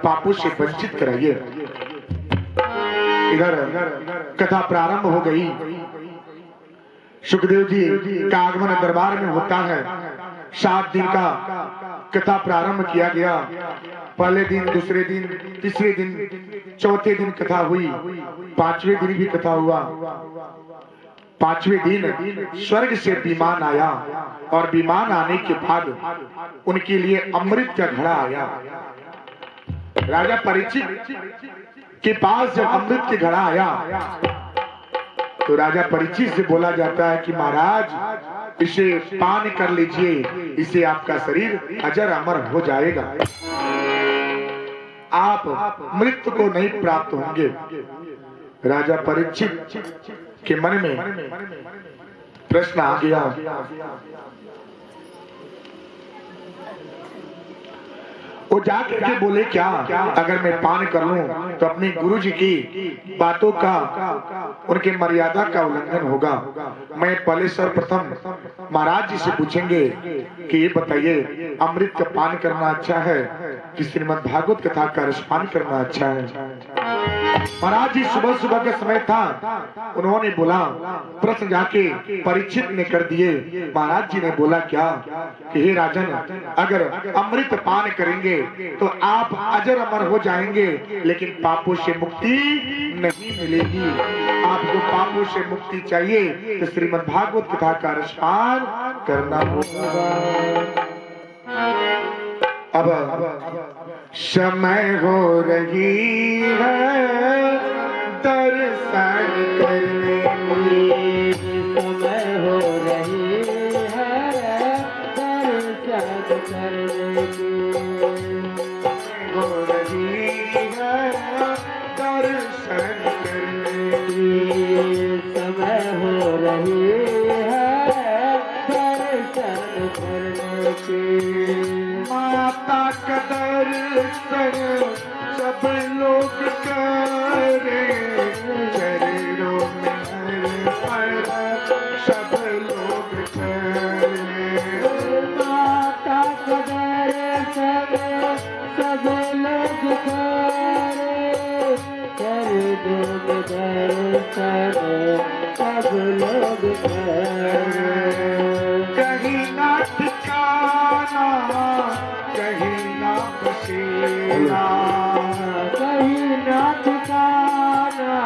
पापों से वंचित कराइए। इधर कथा प्रारंभ हो गई। सुखदेव जी का आगमन दरबार में होता है। 7 दिन का कथा प्रारंभ किया गया। पहले दिन, दूसरे दिन, तीसरे दिन, चौथे दिन कथा हुई, 5वें दिन भी कथा हुआ। 5वें दिन स्वर्ग से विमान आया और विमान आने के बाद उनके लिए अमृत का घड़ा आया। राजा परीक्षित के पास जब अमृत के घड़ा आया तो राजा परीक्षित से बोला जाता है कि महाराज इसे पान कर लीजिए, इससे आपका शरीर अजर अमर हो जाएगा, आप मृत्यु को नहीं प्राप्त होंगे। राजा परीक्षित के मन में प्रश्न आ गया, वो जाकर के बोले क्या अगर मैं पान कर लूं तो अपने गुरु जी की बातों का, उनके मर्यादा का उल्लंघन होगा। मैं पहले सर्वप्रथम महाराज जी से पूछेंगे कि ये बताइए अमृत का पान करना अच्छा है कि श्रीमद् भागवत कथा का रसपान करना अच्छा है। महाराज जी सुबह सुबह का समय था, उन्होंने बोला, प्रश्न जाके परीक्षित ने कर दिए। महाराज जी ने बोला क्या कि हे राजन, अगर अमृत पान करेंगे तो आप अजर अमर हो जाएंगे, लेकिन पापों से मुक्ति नहीं मिलेगी। आपको पापों से मुक्ति चाहिए तो श्रीमद् भागवत कथा का रसपान करना होगा। अब समय हो रही है दर्शन करने की, समय हो रही है दर्शन करने की, हो रही है दर्शन करने की, समय हो रही है दर्शन करने की। माता का दर्शन सब लोग करें, चरणों में अर्पण सब लोग करें। माता का दर्शन सब लोग करें, चरणों में दर्शन सब लोग करें। कहीं ना ठिकाना, कहीं ना बसेरा, कहीं ना ठिकाना,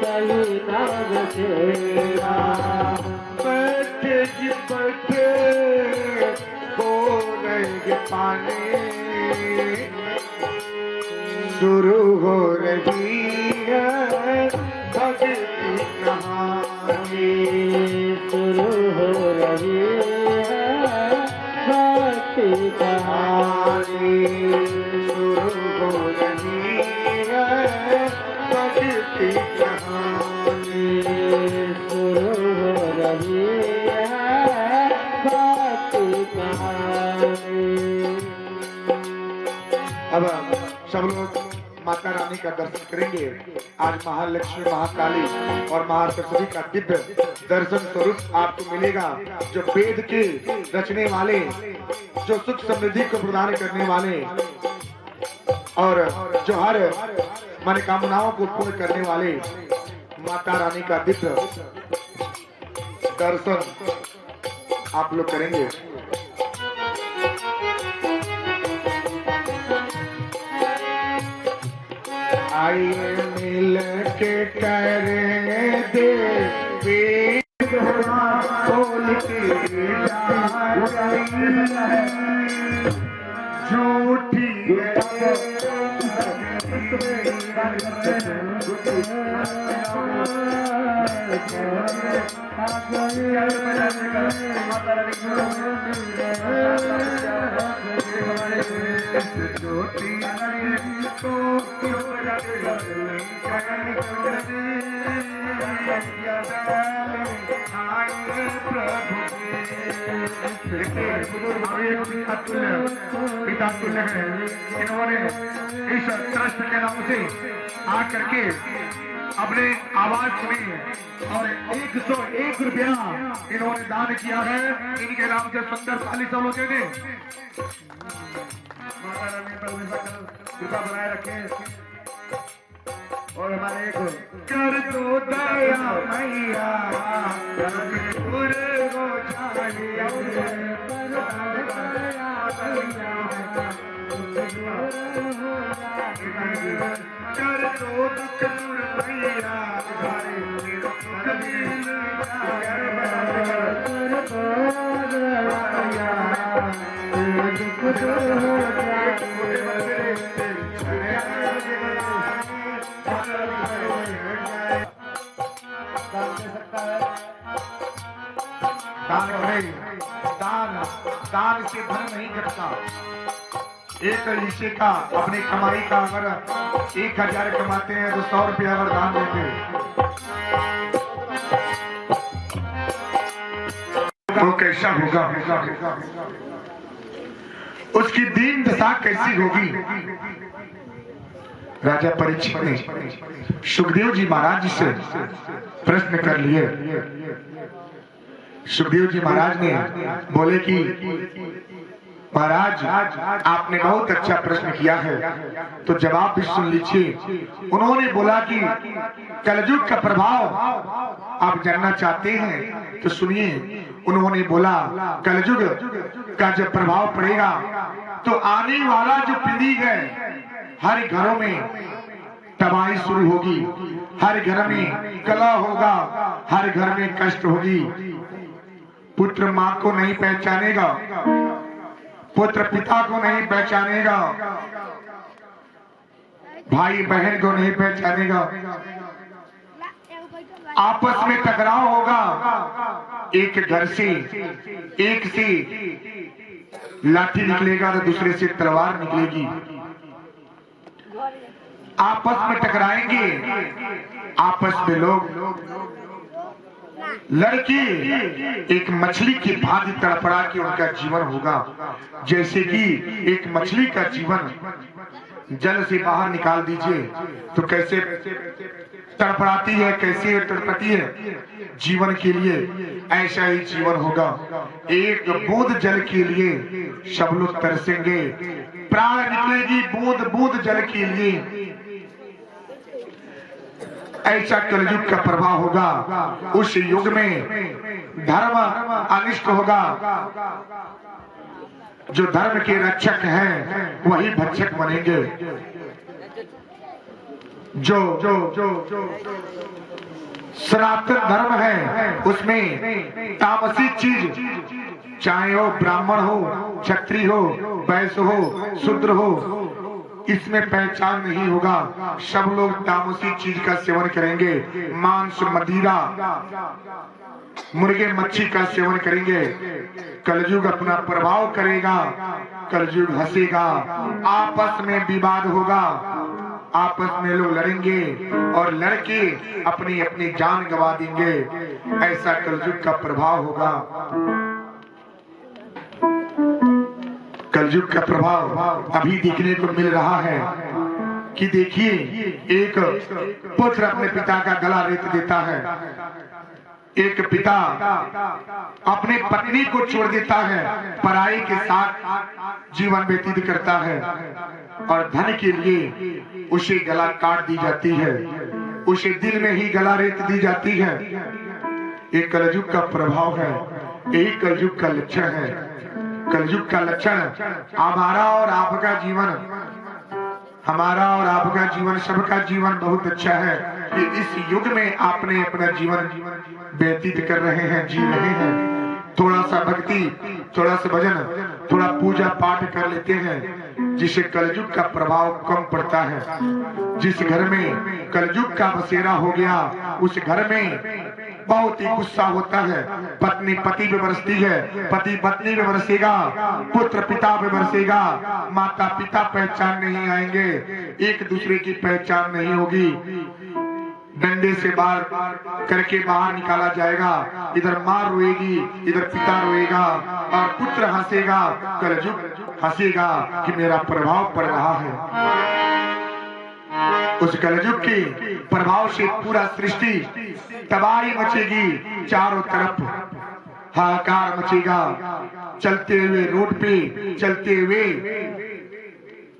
कहीं ना बसेरा। बैठे जी बैठे बोलेंगे पानी, शुरू हो रही है भक्ति कहानी, शुरू हो रही है भक्ति कहानी, शुरू हो रही है भक्ति कहानी, शुरू हो रही है भक्ति कहानी। अब सब लोग माता रानी का दर्शन करेंगे। आज महालक्ष्मी, महाकाली और महासरस्वती का दिव्य दर्शन स्वरूप आपको मिलेगा। जो वेद के रचने वाले, जो सुख समृद्धि को प्रदान करने वाले और जो हर मनोकामनाओं को पूर्ण करने वाले माता रानी का दिव्य दर्शन आप लोग करेंगे। आइए मिल के करें देवी खोल के झूठी पिता तुल्य है। इन्होंने इस ट्रस्ट के नाम से आ करके अपने आवाज सुनी और 101 रुपया इन्होंने दान किया है। इनके नाम से सुंदर थाली सब लोग दे दें। माता रानी पर हमेशा कृपा बनाए रखें। और हमारे कर दो दया मैया पूरे को चाहिए कर दो दुख दूर मैया दान से धन नहीं घटता। एक हिस्से का अपनी कमाई का अगर 1000 कमाते हैं तो 100 रुपया अगर दान देते तो कैसा होगा, उसकी दीन दशा कैसी होगी। राजा परीक्षित ने सुखदेव जी महाराज जी से प्रश्न कर लिए। सुखदेव जी महाराज ने बोले कि महाराज आपने बहुत अच्छा प्रश्न किया है, तो जवाब भी सुन लीजिए। उन्होंने बोला कि कलयुग का प्रभाव आप जानना चाहते हैं तो सुनिए। उन्होंने बोला कलयुग का जब प्रभाव पड़ेगा तो आने वाला जो पीढ़ी है हर घरों में तबाही शुरू होगी, हर घर में कलह होगा, हर घर में कष्ट होगी। पुत्र माँ को नहीं पहचानेगा, पुत्र पिता को नहीं पहचानेगा, भाई बहन को नहीं पहचानेगा, आपस में टकराव होगा। एक घर से एक से लाठी निकलेगा तो दूसरे से तलवार निकलेगी। आपस में टकराएंगे, आपस में लोग लड़के एक मछली की भांति तड़पड़ा के उनका जीवन होगा। जैसे कि एक मछली का जीवन जल से बाहर निकाल दीजिए तो कैसे तड़पड़ाती है, कैसे तड़पती है जीवन के लिए, ऐसा ही जीवन होगा। एक बूंद जल के लिए सब लोग तरसेंगे, प्राण निकलेगी बूंद बूंद जल के लिए। ऐसा कलयुग का प्रभाव होगा। उस युग में धर्म अनिष्ट होगा, जो धर्म के रक्षक हैं वही भक्षक बनेंगे। जो सनातन धर्म है उसमें तामसी चीज, चाहे वो ब्राह्मण हो, क्षत्रिय हो, वैश्य हो, शूद्र हो, इसमें पहचान नहीं होगा। सब लोग तामसी चीज का सेवन करेंगे, मांस मदिरा मुर्गे मच्छी का सेवन करेंगे। कलयुग अपना प्रभाव करेगा, कलयुग हंसेगा, आपस में विवाद होगा, आपस में लोग लड़ेंगे और लड़के अपनी अपनी जान गंवा देंगे। ऐसा कलयुग का प्रभाव होगा। कलयुग का प्रभाव अभी देखने को मिल रहा है कि देखिए एक पुत्र अपने पिता का गला रेत देता है, एक पिता अपने पत्नी को छोड़ देता है, पराई के साथ जीवन व्यतीत करता है और धन के लिए उसे गला काट दी जाती है, उसे दिल में ही गला रेत दी जाती है। एक कलयुग का प्रभाव है, यही कलयुग का लक्षण है। कलयुग का लक्षण हमारा और आपका जीवन, हमारा और आपका जीवन, सबका जीवन बहुत अच्छा है कि इस युग में आपने अपना जीवन व्यतीत कर रहे हैं, जी रहे हैं। थोड़ा सा भक्ति, थोड़ा सा भजन, थोड़ा पूजा पाठ कर लेते हैं, जिससे कलयुग का प्रभाव कम पड़ता है। जिस घर में कलयुग का बसेरा हो गया उस घर में बहुत ही गुस्सा होता है। पत्नी पति पे बरसती है, पति पत्नी पे बरसेगा, पुत्र पिता पे बरसेगा, माता पिता पहचान नहीं आएंगे, एक दूसरे की पहचान नहीं होगी। डंडे से बाहर करके बाहर निकाला जाएगा, इधर माँ रोएगी, इधर पिता रोएगा और पुत्र हंसेगा, कलयुग हंसेगा कि मेरा प्रभाव पड़ रहा है। उस कलयुग के प्रभाव से पूरा सृष्टि तबाही मचेगी, चारों तरफ हाहाकार मचेगा। चलते हुए रोड पे, चलते हुए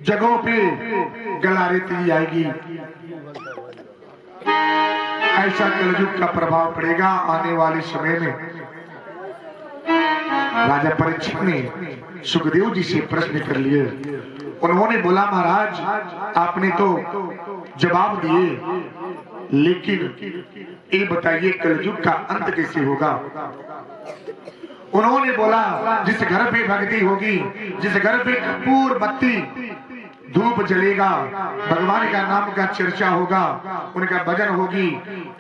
जगहों पे गलारेती आएगी। ऐसा कलयुग का प्रभाव पड़ेगा आने वाले समय में। राजा परीक्षित ने सुखदेव जी से प्रश्न कर लिए। उन्होंने बोला, महाराज आपने तो जवाब दिए, लेकिन ये बताइए कलयुग का अंत कैसे होगा। उन्होंने बोला, जिस घर पे भक्ति होगी, जिस घर पे कपूर बत्ती धूप जलेगा, भगवान का नाम का चर्चा होगा, उनका भजन होगी,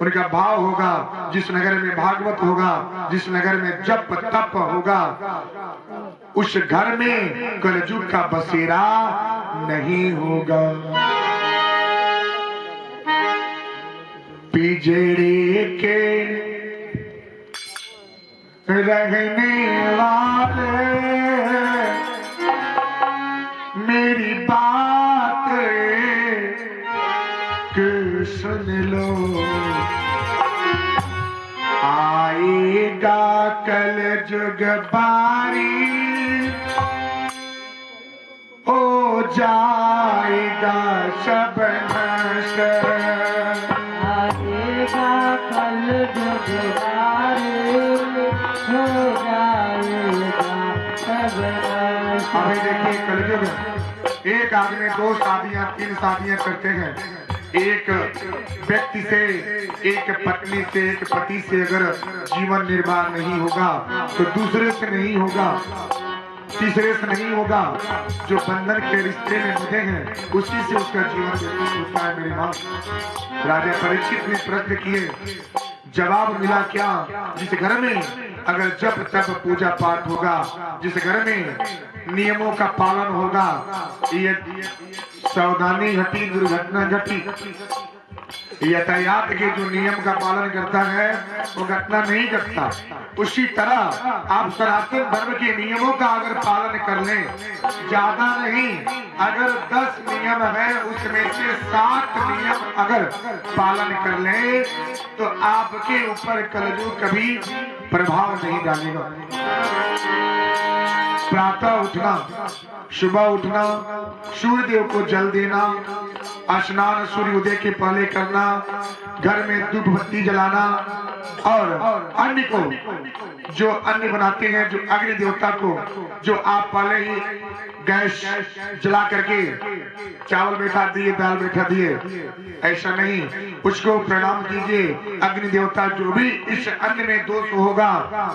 उनका भाव होगा, जिस नगर में भागवत होगा, जिस नगर में जप तप होगा, उस घर में कलयुग का बसेरा नहीं होगा। पिजड़े के रहने वाले मेरी बात के सुन लो, आएगा कल जुग बारी, हो जाएगा सब नष्ट। आएगा कल जुग बारी, हो जाएगा सब नष्ट। अभी देखिए कलयुग, एक आदमी 2 शादियां 3 शादियां करते हैं। एक व्यक्ति से, एक पत्नी से, एक पति से अगर जीवन निर्वाह नहीं होगा तो दूसरे से नहीं होगा, तीसरे से नहीं होगा। जो बंधन के रिश्ते में बंधे हैं उसी से उसका जीवन व्यतीत होता है। मेरी माँ, राजा परीक्षित ने प्रश्न किए, जवाब मिला क्या? जिस घर में अगर जप तप पूजा पाठ होगा, जिस घर में नियमों का पालन होगा, ये सावधानी घटी, दुर्घटना घटी। यातायात के जो नियम का पालन करता है वो घटना नहीं घटता। उसी तरह आप सनातन धर्म के नियमों का अगर पालन कर लें, ज्यादा नहीं, अगर 10 नियम है उसमें से 7 नियम अगर पालन कर लें तो आपके ऊपर कलयुग कभी प्रभाव नहीं डालेगा। प्रातः उठना, सुबह उठना, सूर्य देव को जल देना, स्नान सूर्योदय के पहले करना, घर में धूप बत्ती जलाना, और अन्न को जो अन्न बनाते हैं, जो अग्नि देवता को, जो आप पहले ही गैस जला करके चावल बैठा दिए, दाल बैठा दिए, ऐसा नहीं, उसको प्रणाम कीजिए। अग्नि देवता जो भी इस अन्न में दोष होगा,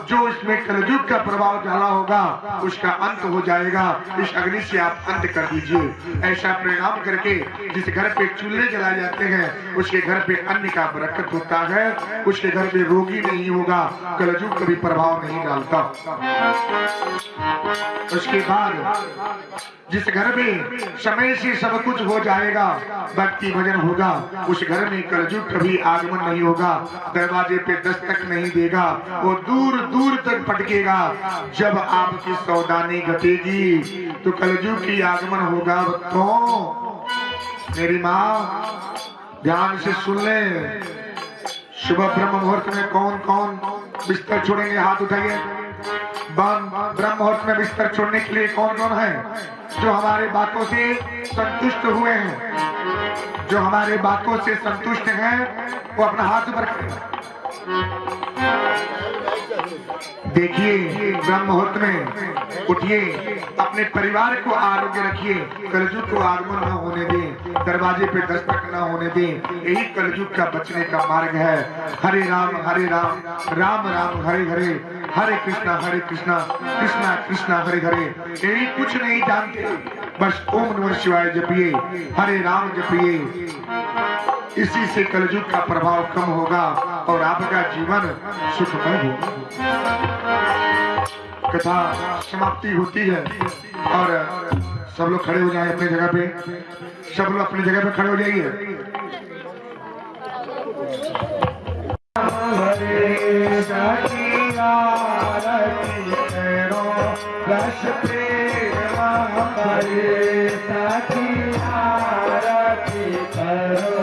जो इसमें कलयुग का प्रभाव डाला होगा, उसका अंत हो जाएगा। इस अग्नि से आप अंत कर दीजिए। ऐसा प्रणाम करके जिस घर पे चूल्हे जलाए जाते हैं उसके घर पे अन्न का बरकत होता है, उसके घर पे रोगी नहीं होगा, कलयुग कभी प्रभाव नहीं डालता। उसके बाद जिस घर में समय से सब कुछ हो जाएगा, भक्ति भजन होगा, उस घर में कलयुग कभी आगमन नहीं होगा, दरवाजे पे दस्तक नहीं देगा, वो दूर दूर तक भटकेगा। जब आपकी सावधानी घटेगी तो कलयुग की आगमन होगा। तो मेरी माँ ध्यान से सुन ले, सुबह ब्रह्म मुहूर्त में कौन कौन बिस्तर छोड़ेंगे? हाथ उठाइए। ब्रह्म मुहूर्त में बिस्तर छोड़ने के लिए कौन कौन है जो हमारे बातों से संतुष्ट हुए हैं? जो हमारे बातों से संतुष्ट हैं वो अपना हाथ ऊपर करें। देखिए, ब्रह्म मुहूर्त में उठिए, अपने परिवार को आरोग्य रखिए, कलयुग को आगमन न होने दें, दरवाजे पे दस्तक न होने दें। यही कलयुग का बचने का मार्ग है। हरे राम राम राम हरे हरे, हरे कृष्णा कृष्णा कृष्णा हरे हरे। यही कुछ नहीं जानते, बस ओम नमः शिवाय जपिए, हरे राम जपिए। इसी से कलयुग का प्रभाव कम होगा और आपका जीवन सुखमय होगा। कथा समाप्ति होती है और सब लोग खड़े हो जाए अपनी जगह पे, सब लोग अपनी जगह पे खड़े हो जाइए। हरे सखी आरती करो, रस प्रेम हरे सखी आरती करो।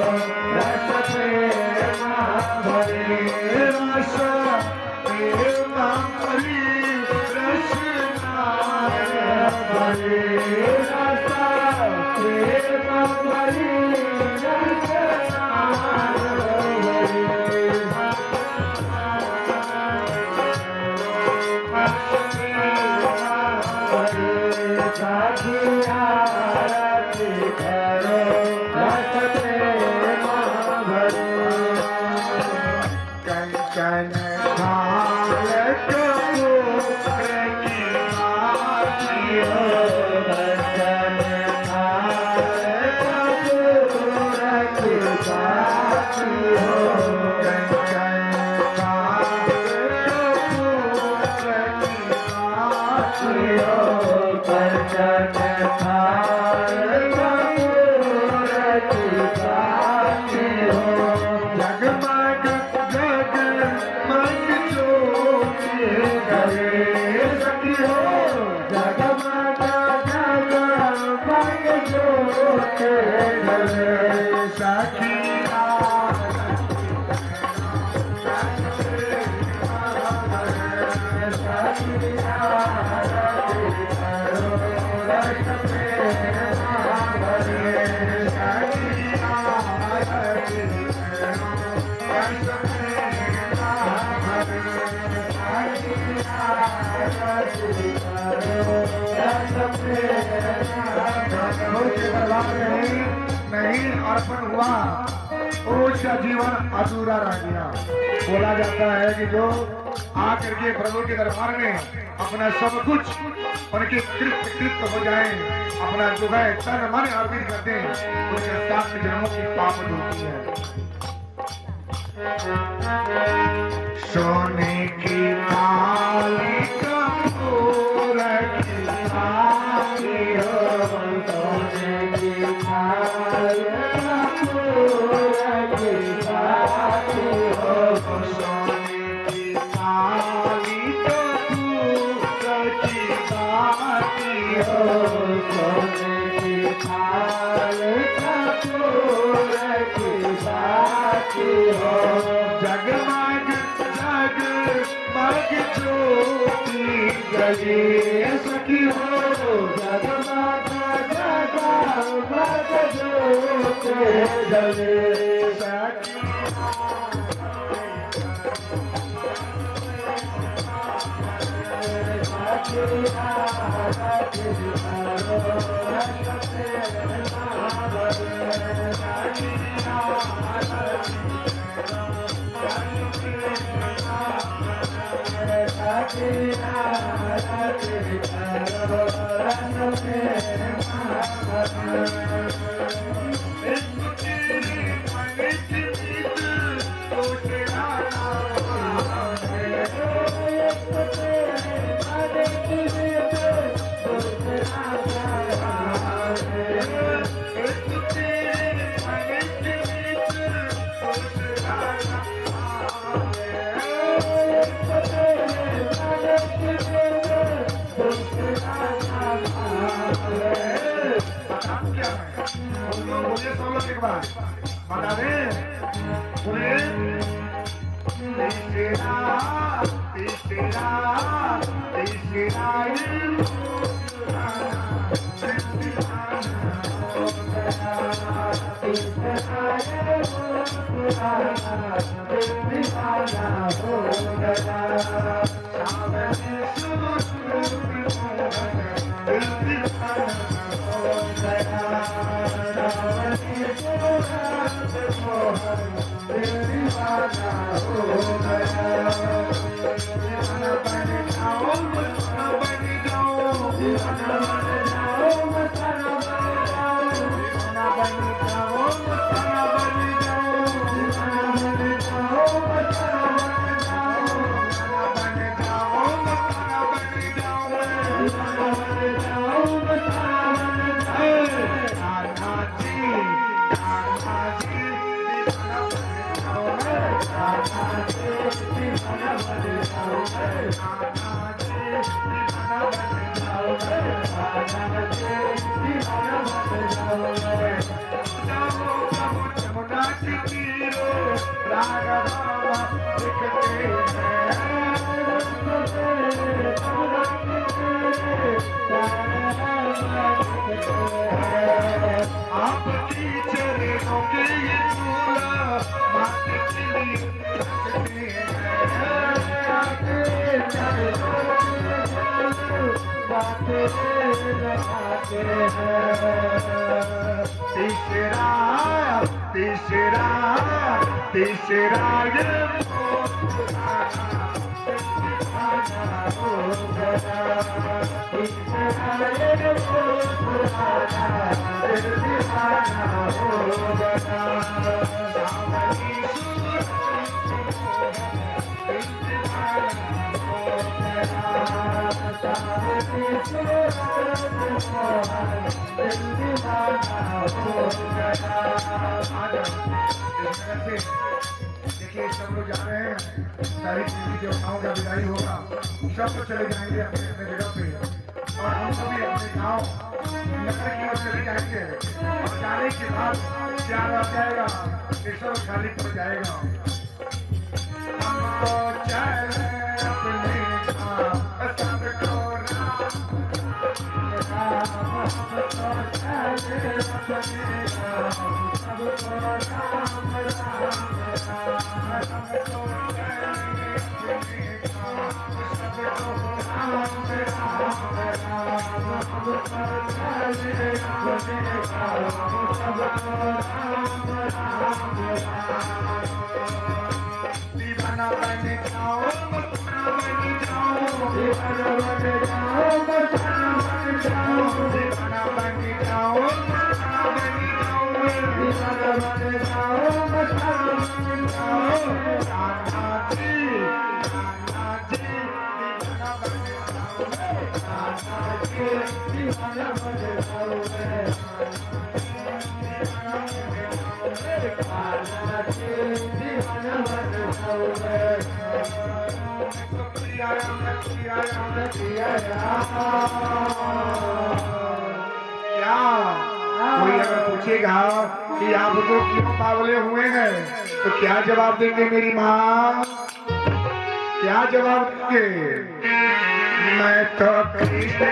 प्रभु के दरबार में नहीं अर्पण हुआ उसका जीवन अधूरा रह गया। बोला जाता है कि जो आकर के प्रभु के दरबार में अपना सब कुछ उनके कृत हो जाए, अपना जो है तन मन अर्पित करते हैं, उसके 7 जन्मों की पाप होती है। सोने की थाली कपूर की थाली हो, सोने की थाली कपूर की थाली हो, सोने की थाली कपूर की थाली हो, सोने की थाली कपूर की थाली हो, जगमग जगमग ज्योति जले सखी हो, जगमग जगमग ज्योति जले सखी बता दे बोले तीसरा तीसरा तीसरा आपकी चरणों के ये फूल माथे के लिए लगते हैं। तीसरा तीसरा तीसरा देखिए सब लोग जा रहे हैं, सारी देवी देवताओं का विदाई होगा, सब लोग चले जाएंगे अपने अपने जगह पे और हम सभी अपने गांव नगर की ओर चले जाएंगे और जाने के बाद क्या रह जाएगा, सब खाली पड़ जाएगा। हमको चले अपने गांव, सबको दीवाना बन जाओ, मस्ताना बन जाओ, दीवाना बन जाओ, मस्ताना बन जाओ, दीवाना बन जाओ, मस्ताना बन जाओ, दीवाना बन जाओ, मस्ताना बन जाओ। कान्हा जी, कान्हा जी, दीवाना बन जाओ, कान्हा जी दीवाना बन जाओ, कान्हा जी दीवाना बन जाओ। प्रिया राम, प्रिया राम, प्रिया राम। क्या कोई अगर पूछेगा कि आप तो क्यों बावले हुए हैं, तो क्या जवाब देंगे मेरी माँ? क्या जवाब देंगे? मैं तो कृष्ण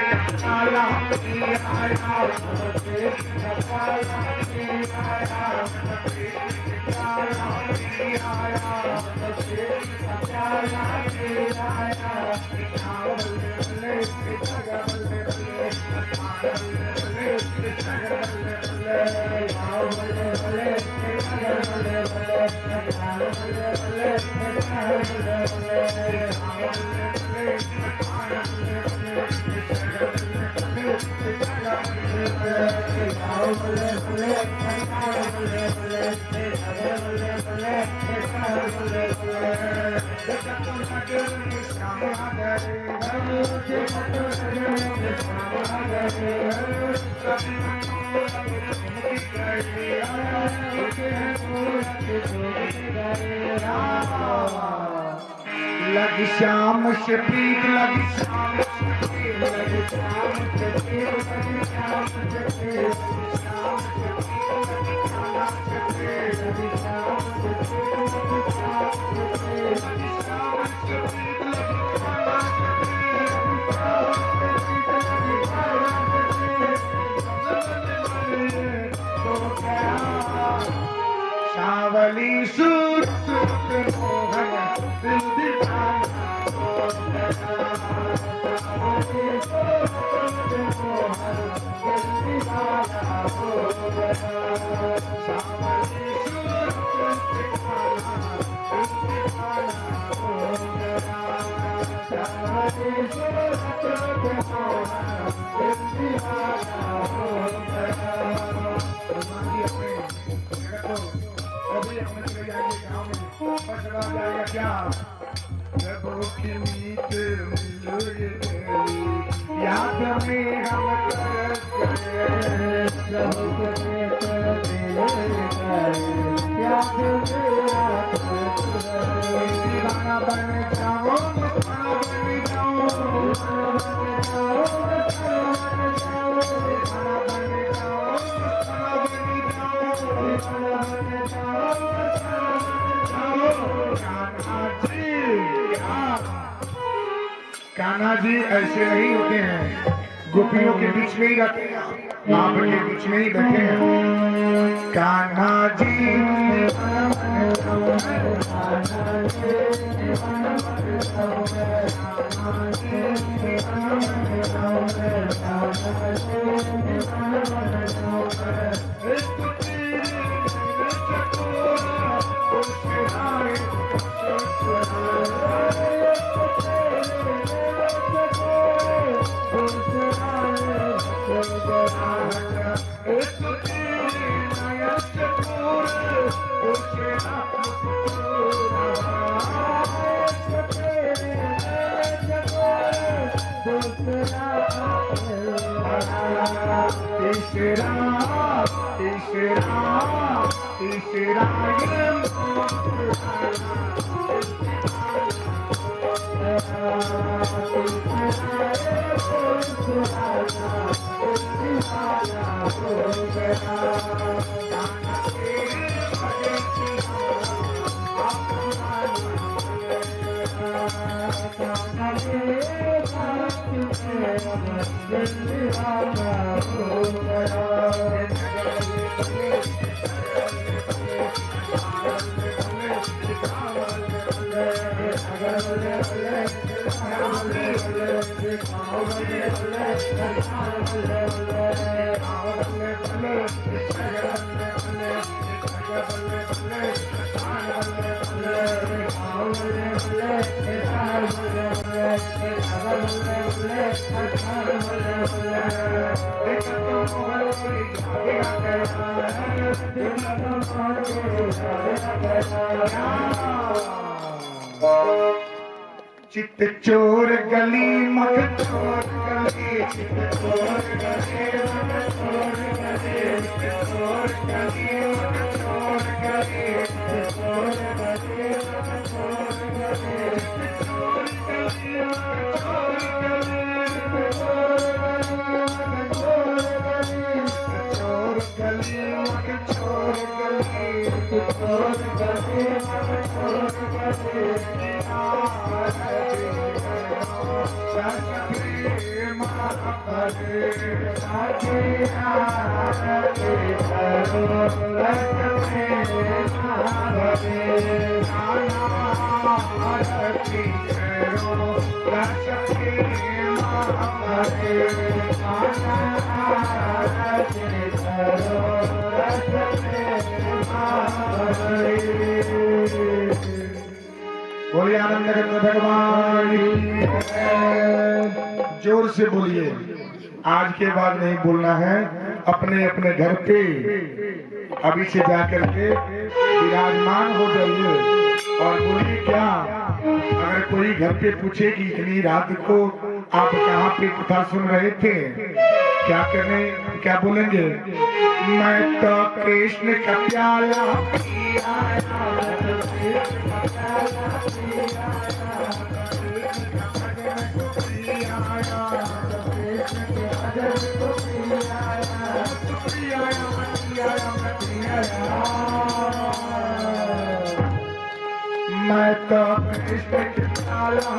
का लाल आया, कृष्ण का लाल आया, कृष्ण का लाल आया, कृष्ण का लाल आया। बल्ले बल्ले कृष्ण बल्ले बल्ले, बल्ले कृष्ण बल्ले बल्ले, बल्ले बल्ले कृष्ण बल्ले बल्ले, बल्ले बल्ले कृष्ण बल्ले लग श्याम से प्रीत, लग श्याम से प्रीत, लग श्याम से प्रीत, लग श्याम से प्रीत, श्याम से प्रीत, लग श्याम से प्रीत, लग श्याम से प्रीत, लग श्याम से प्रीत, लग सावली सूरत मोहन दिल दीवाना हो गया, सावली सूरत मोहन दिल दीवाना हो गया, सावली सूरत मोहन दिल दीवाना हो गया, सावली सूरत मोहन दिल दीवाना हो गया। अभी हम चले जाएंगे गाँव में, बस रह जाएगा क्या? जब की मीत मिलो ये तेरी, याद में हम तरस गए, जब की मीत मिलो ये तेरी, याद में हम तरस गए। दीवाना बन जाओ, मस्ताना बन जाओ, दीवाना बन जाओ, मस्ताना बन जाओ, दीवाना बन जाओ, मस्ताना बन जाओ, दीवाना बन जाओ, कान्हा जी, कान्हा जी ऐसे नहीं होते हैं, गोपियों के बीच में ही रहते हैं, आपके बीच में ही बैठे हैं। कान्हा जी कान्हा जी दीवाना बन जाओ, कान्हा जी दीवाना बन जाओ, कान्हा जी दीवाना बन जाओ। चित चोर गली मत चोर गली, चित चोर गली मत चोर गली, चित चोर गली मत चोर गली, चित चोर गली मत चोर गली, चित चोर गली मत चोर गली, चोर गली मत चोर गली, चोर गली मत चोर गली। बोलिए आनंद भगवान, जोर से बोलिए। आज के बाद नहीं बोलना है, अपने अपने घर पे अभी से जाकर के विराजमान हो जाइए और बोलिए क्या। अगर कोई घर पे पूछे कि इतनी रात को आप कहाँ पे कथा सुन रहे थे, क्या बोलेंगे? मैं तो कृष्ण का प्याला मैं तो कृष्ण के प्याला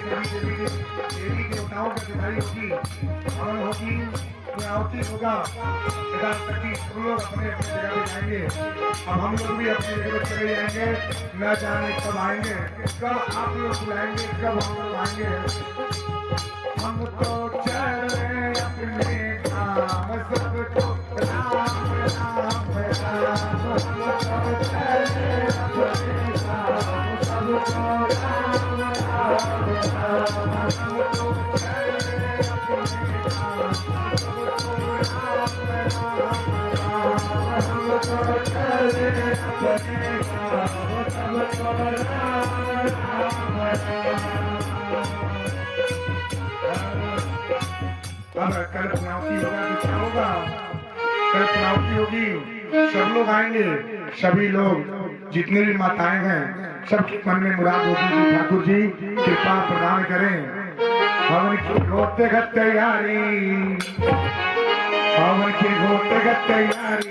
देवी देवताओं की जुदाई होगी, हवन होगी, पुण्याहुति होगा, सब लोग अपने अपने जगह पे जाएंगे। अब हम लोग भी अपनी जगह पे चले जाएंगे, न जाने कब आएंगे, कब आप लोग बुलाएंगे, कब हम लोग आएंगे। हम तो चले अपने काम सबको राम राम राम, हम तो चले अपने काम सबको राम राम राम, हम तो चले अपने काम सबको राम राम राम, हम तो चले अपने काम सबको राम राम राम। कल पुण्याहुति होगा तो क्या होगा? कल पुण्याहुति होगी, सब लोग आएंगे, सभी लोग जितने भी माताएं हैं सबके मन में मुराद होगी कि ठाकुर जी कृपा प्रदान करें। हवन की होते का तैयारी, हवन की होते का तैयारी,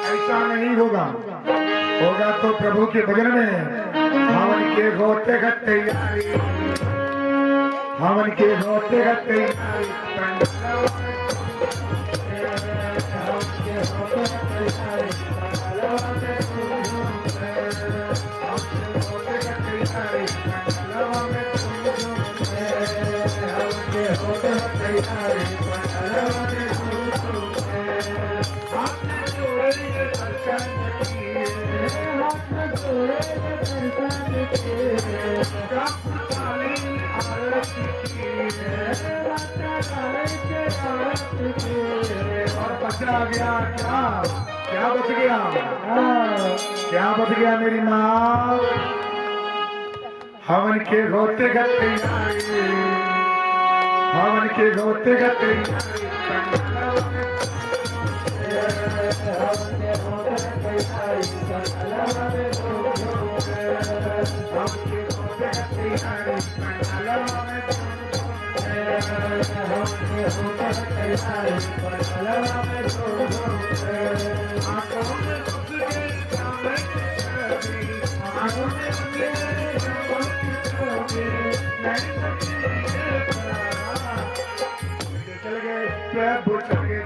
ऐसा नहीं होगा, होगा तो प्रभु के भजन में। हवन के होते का तैयारी, हवन के होते का तैयारी, बचा गया क्या बच गया? क्या बच गया मेरी माँ? हवन के होते का तैयारी, हवन के होते का तैयारी, चल गए प्रभु चले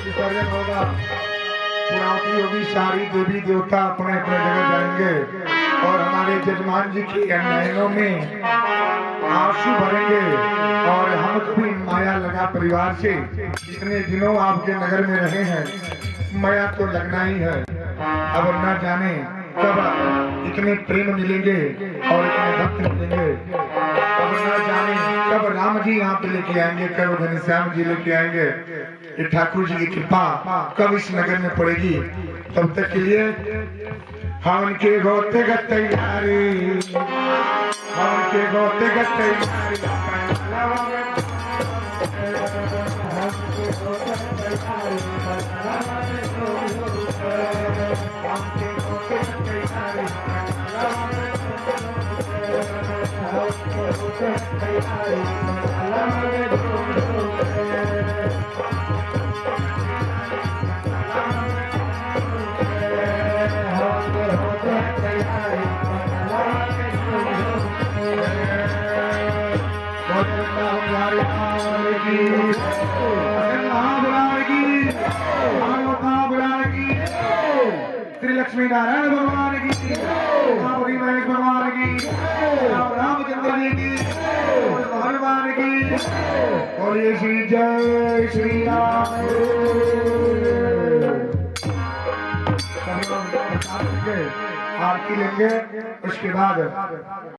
विसर्जन होगा, पुरानी होगी, सारी देवी देवता अपने अपने जगह जाएंगे और हमारे जजमान जी की नयनों में आंसू भरेंगे। और हम भी माया लगा परिवार से इतने दिनों आपके नगर में रहे हैं, माया तो लगना ही है। अब न जाने कब इतने प्रेम मिलेंगे और इतने भक्त मिलेंगे। अब न जाने कब राम जी यहाँ पे लेके आएंगे, कब घनश्याम जी लेके आएंगे। ये ठाकुर जी की कृपा कब इस नगर में पड़ेगी, तब तक के लिए हम के गोते तैयारी, हम के गोते तैयारी, श्री लक्ष्मी नारायण भगवान की, राम महेश भगवान की, रामचंद्र जी की, भगवान की, बोलिए श्री जय श्री राम। आरती लेंगे, उसके बाद